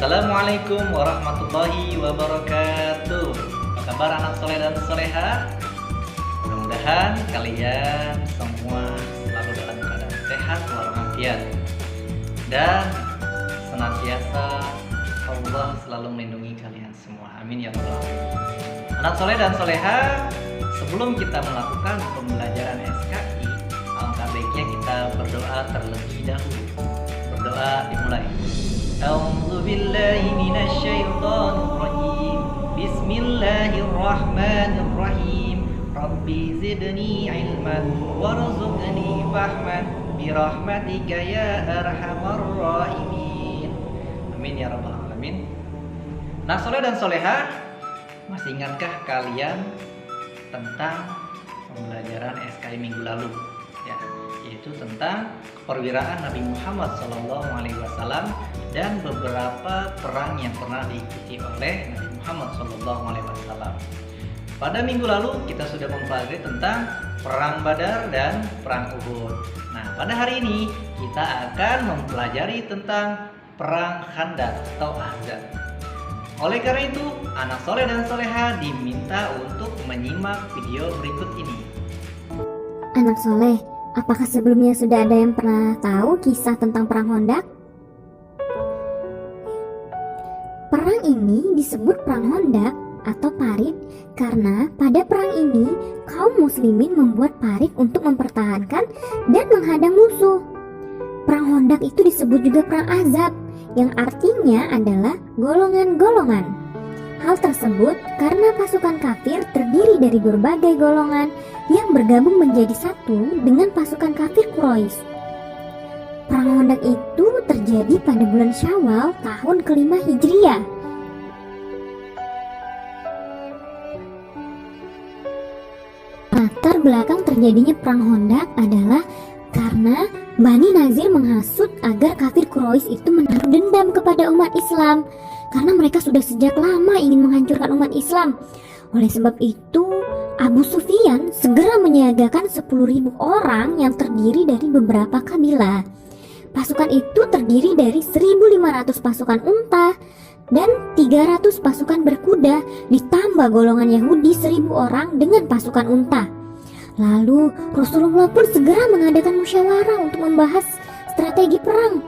Assalamualaikum warahmatullahi wabarakatuh. Apa kabar anak soleh dan soleha? Mudah-mudahan kalian semua selalu dalam keadaan sehat walafiat dan senantiasa Allah selalu melindungi kalian semua. Amin ya rabbal alamin. Anak soleh dan soleha, sebelum kita melakukan pembelajaran SKI, alangkah baiknya kita berdoa terlebih dahulu. Berdoa dimulai. A'udzu billahi minasy syaithanir rajim. Bismillahirrahmanirrahim. Rabbi zidni ilman warzuqni fahman birahmatika ya arhamar rahimin. Amin ya rabbal alamin. Nah, soleh dan soleha, masih ingatkah kalian tentang pembelajaran SKI minggu lalu? Ya, yaitu tentang perwiraan Nabi Muhammad SAW dan beberapa perang yang pernah diikuti oleh Nabi Muhammad SAW. Pada minggu lalu kita sudah mempelajari tentang perang Badar dan perang Uhud. Nah, pada hari ini kita akan mempelajari tentang perang Khandaq atau Ahzab. Oleh karena itu, anak soleh dan soleha diminta untuk menyimak video berikut ini. Anak soleh, apakah sebelumnya sudah ada yang pernah tahu kisah tentang perang Khandaq? Perang ini disebut perang Khandaq atau parit karena pada perang ini kaum muslimin membuat parit untuk mempertahankan dan menghadang musuh. Perang Khandaq itu disebut juga perang Ahzab yang artinya adalah golongan-golongan. Hal tersebut karena pasukan kafir terdiri dari berbagai golongan yang bergabung menjadi satu dengan pasukan kafir Quraisy. Perang Khandaq itu terjadi pada bulan Syawal tahun ke-5 Hijriah. Latar belakang terjadinya perang Khandaq adalah karena Bani Nazir menghasut agar kafir Quraisy itu menaruh dendam kepada umat Islam karena mereka sudah sejak lama ingin menghancurkan umat Islam. Oleh sebab itu, Abu Sufyan segera menyiagakan 10.000 orang yang terdiri dari beberapa kabilah. Pasukan itu terdiri dari 1.500 pasukan unta dan 300 pasukan berkuda, ditambah golongan Yahudi 1.000 orang dengan pasukan unta. Lalu Rasulullah pun segera mengadakan musyawarah untuk membahas strategi perang.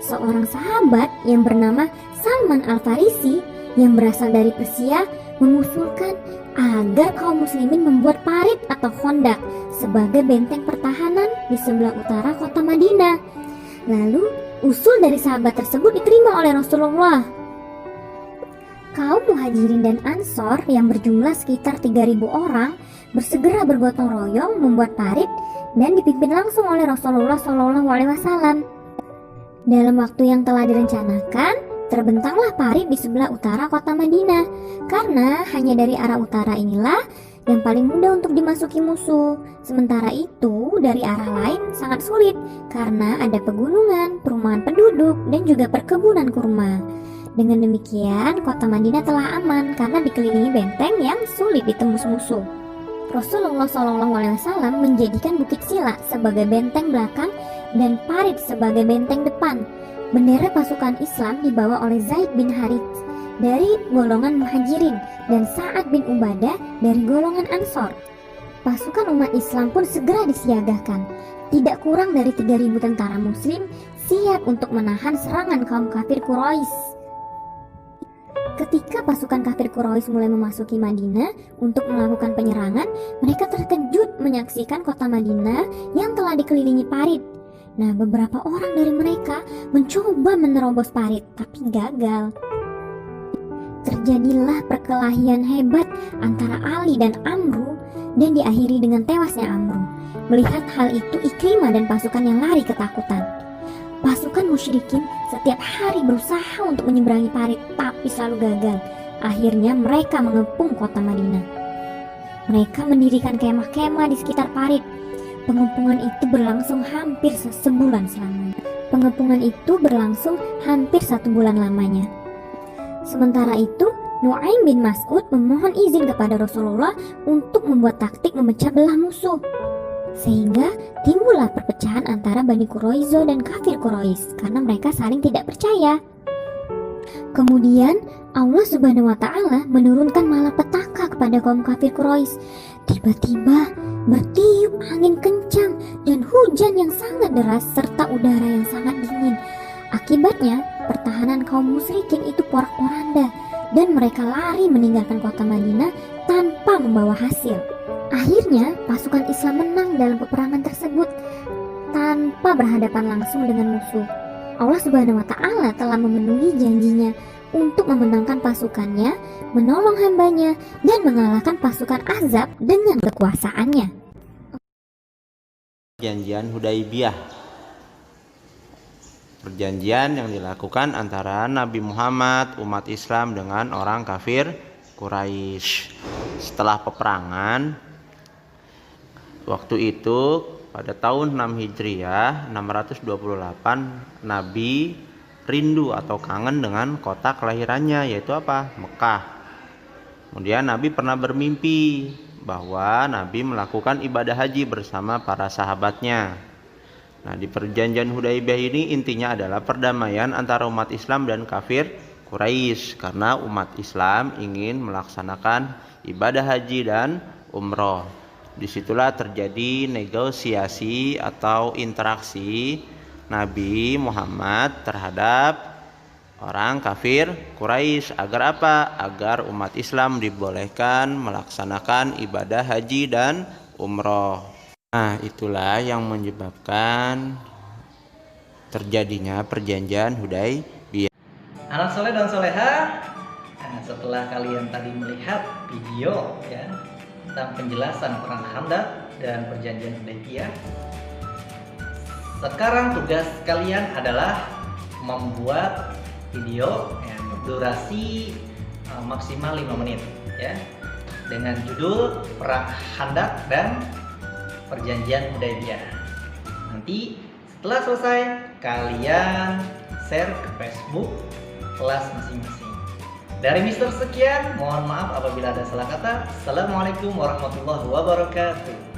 Seorang sahabat yang bernama Salman Al-Farisi yang berasal dari Persia mengusulkan agar kaum muslimin membuat parit atau Khandaq sebagai benteng pertahanan di sebelah utara kota Madinah. Lalu usul dari sahabat tersebut diterima oleh Rasulullah. Kaum Muhajirin dan Ansor yang berjumlah sekitar 3.000 orang bersegera bergotong royong membuat parit dan dipimpin langsung oleh Rasulullah SAW. Dalam waktu yang telah direncanakan, terbentanglah parit di sebelah utara kota Madinah karena hanya dari arah utara inilah yang paling mudah untuk dimasuki musuh. Sementara itu, dari arah lain sangat sulit karena ada pegunungan, perumahan penduduk, dan juga perkebunan kurma. Dengan demikian, kota Madinah telah aman karena dikelilingi benteng yang sulit ditembus musuh. Rasulullah SAW menjadikan Bukit Sila sebagai benteng belakang dan parit sebagai benteng depan. Bendera pasukan Islam dibawa oleh Zaid bin Harits dari golongan Muhajirin dan Sa'ad bin Ubadah dari golongan Ansor. Pasukan umat Islam pun segera disiagakan. Tidak kurang dari 3.000 tentara muslim siap untuk menahan serangan kaum kafir Quraisy. Ketika pasukan kafir Quraisy mulai memasuki Madinah untuk melakukan penyerangan, mereka terkejut menyaksikan kota Madinah yang telah dikelilingi parit. Nah, beberapa orang dari mereka mencoba menerobos parit, tapi gagal. Terjadilah perkelahian hebat antara Ali dan Amru dan diakhiri dengan tewasnya Amru. Melihat hal itu, Ikrimah dan pasukannya lari ketakutan. Pasukan musyrikin setiap hari berusaha untuk menyeberangi parit, tapi selalu gagal. Akhirnya mereka mengepung kota Madinah. Mereka mendirikan kemah-kemah di sekitar parit. Pengepungan itu berlangsung hampir sebulan lamanya. Sementara itu, Nu'aim bin Mas'ud memohon izin kepada Rasulullah untuk membuat taktik memecah belah musuh. Sehingga timbullah perpecahan antara Bani Quraizo dan kafir Quraisy karena mereka saling tidak percaya. Kemudian Allah Subhanahu wa Ta'ala menurunkan malapetaka kepada kaum kafir Quraisy. Tiba-tiba bertiup angin kencang dan hujan yang sangat deras serta udara yang sangat dingin. Akibatnya pertahanan kaum musyrikin itu porak-poranda dan mereka lari meninggalkan kota Madinah tanpa membawa hasil. Akhirnya pasukan Islam menang dalam peperangan tersebut tanpa berhadapan langsung dengan musuh. Allah Subhanahu wa Ta'ala telah memenuhi janjinya untuk memenangkan pasukannya, menolong hambanya, dan mengalahkan pasukan Ahzab dengan kekuasaannya. Perjanjian Hudaibiyah, perjanjian yang dilakukan antara Nabi Muhammad, umat Islam dengan orang kafir Quraisy. Setelah peperangan, waktu itu pada tahun 6 Hijriah 628, Nabi rindu atau kangen dengan kota kelahirannya, yaitu apa? Mekah. Kemudian Nabi pernah bermimpi bahwa Nabi melakukan ibadah haji bersama para sahabatnya. Nah, di perjanjian Hudaibiyah ini intinya adalah perdamaian antara umat Islam dan kafir Quraisy, karena umat Islam ingin melaksanakan ibadah haji dan umroh. Disitulah terjadi negosiasi atau interaksi Nabi Muhammad terhadap orang kafir Quraisy. Agar apa? Agar umat Islam dibolehkan melaksanakan ibadah haji dan umroh. Nah, itulah yang menyebabkan terjadinya perjanjian Hudaibiyah. Anak soleh dan soleha, setelah kalian tadi melihat video ya tentang penjelasan perang Khandaq dan perjanjian Hudaibiyah, sekarang tugas kalian adalah membuat video yang berdurasi maksimal 5 menit ya, dengan judul Perang Khandaq dan Perjanjian Hudaibiyah. Nanti setelah selesai kalian share ke Facebook kelas masing-masing. Dari Mister sekian, mohon maaf apabila ada salah kata. Assalamualaikum warahmatullahi wabarakatuh.